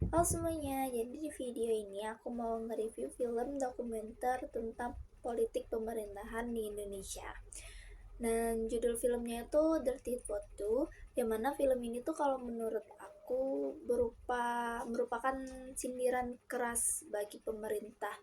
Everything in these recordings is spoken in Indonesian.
Halo semuanya, jadi di video ini aku mau nge-review film dokumenter tentang politik pemerintahan di Indonesia. Dan judul filmnya itu Dirty Photo, yang mana film ini tuh kalau menurut aku merupakan sindiran keras bagi pemerintah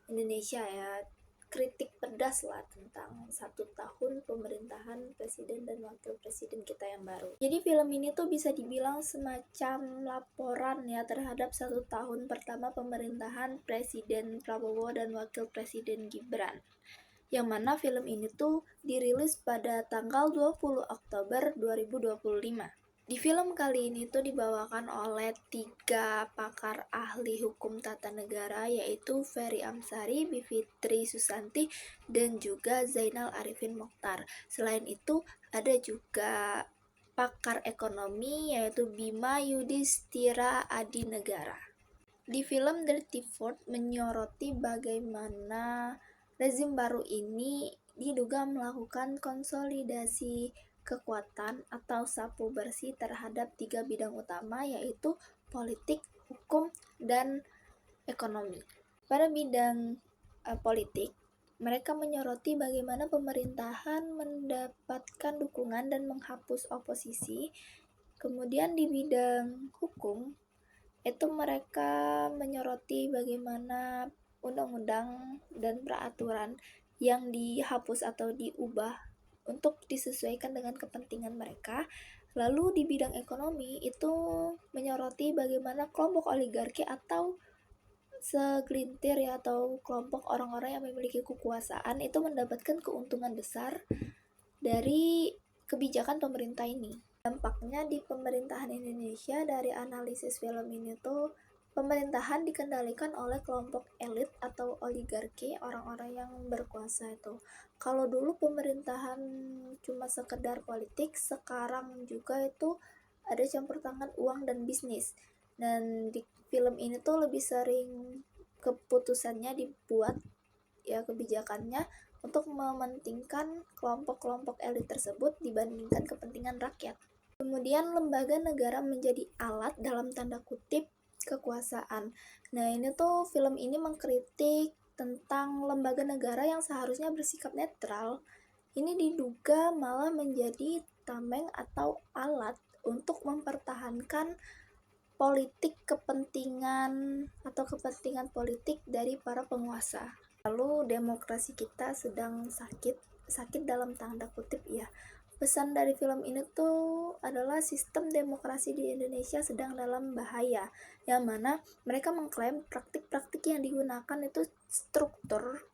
Indonesia ya, kritik pedas lah tentang 1 tahun pemerintahan presiden dan wakil presiden kita yang baru. Jadi film ini tuh bisa dibilang semacam laporan ya terhadap 1 tahun pertama pemerintahan Presiden Prabowo dan wakil presiden Gibran. Yang mana film ini tuh dirilis pada tanggal 20 Oktober 2025. Di film kali ini tuh dibawakan oleh 3 pakar ahli hukum tata negara, yaitu Ferry Amsari, Bivitri Susanti, dan juga Zainal Arifin Mokhtar. Selain itu ada juga pakar ekonomi, yaitu Bima Yudhistira Adinegara. Di film Dirty Fort menyoroti bagaimana rezim baru ini diduga melakukan konsolidasi kekuatan atau sapu bersih terhadap 3 bidang utama, yaitu politik, hukum, dan ekonomi. Pada bidang politik, mereka menyoroti bagaimana pemerintahan mendapatkan dukungan dan menghapus oposisi. Kemudian di bidang hukum, itu mereka menyoroti bagaimana undang-undang dan peraturan yang dihapus atau diubah untuk disesuaikan dengan kepentingan mereka. Lalu di bidang ekonomi itu menyoroti bagaimana kelompok oligarki atau segelintir ya atau kelompok orang-orang yang memiliki kekuasaan itu mendapatkan keuntungan besar dari kebijakan pemerintah ini. Dampaknya di pemerintahan Indonesia dari analisis film ini tuh pemerintahan dikendalikan oleh kelompok elit atau oligarki, orang-orang yang berkuasa itu. Kalau dulu pemerintahan cuma sekedar politik, sekarang juga itu ada campur tangan uang dan bisnis. Dan di film ini tuh lebih sering keputusannya dibuat ya kebijakannya untuk mementingkan kelompok-kelompok elit tersebut dibandingkan kepentingan rakyat. Kemudian lembaga negara menjadi alat dalam tanda kutip kekuasaan. Nah ini tuh film ini mengkritik tentang lembaga negara yang seharusnya bersikap netral. Ini diduga malah menjadi tameng atau alat untuk mempertahankan politik kepentingan atau kepentingan politik dari para penguasa. Lalu demokrasi kita sedang sakit dalam tanda kutip ya. Pesan dari film ini tuh adalah sistem demokrasi di Indonesia sedang dalam bahaya, yang mana mereka mengklaim praktik-praktik yang digunakan itu struktur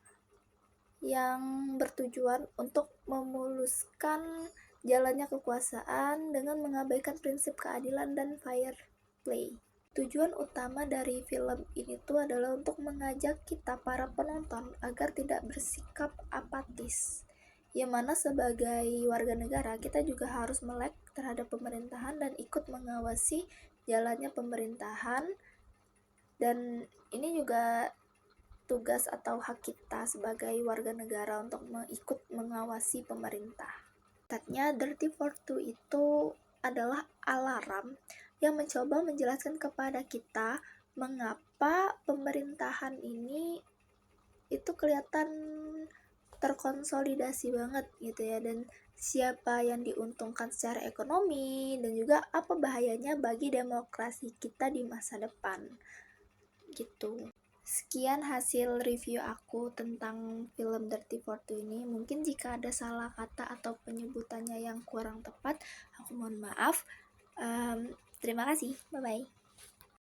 yang bertujuan untuk memuluskan jalannya kekuasaan dengan mengabaikan prinsip keadilan dan fair play. Tujuan utama dari film ini tuh adalah untuk mengajak kita para penonton agar tidak bersikap apatis. Yang mana sebagai warga negara kita juga harus melek terhadap pemerintahan dan ikut mengawasi jalannya pemerintahan. Dan ini juga tugas atau hak kita sebagai warga negara untuk ikut mengawasi pemerintah. Katanya Dirty Fortwo itu adalah alarm yang mencoba menjelaskan kepada kita mengapa pemerintahan ini itu kelihatan terkonsolidasi banget gitu ya, dan siapa yang diuntungkan secara ekonomi dan juga apa bahayanya bagi demokrasi kita di masa depan gitu. Sekian hasil review aku tentang film Dirty Fortwo ini. Mungkin jika ada salah kata atau penyebutannya yang kurang tepat, aku mohon maaf. Terima kasih, bye-bye.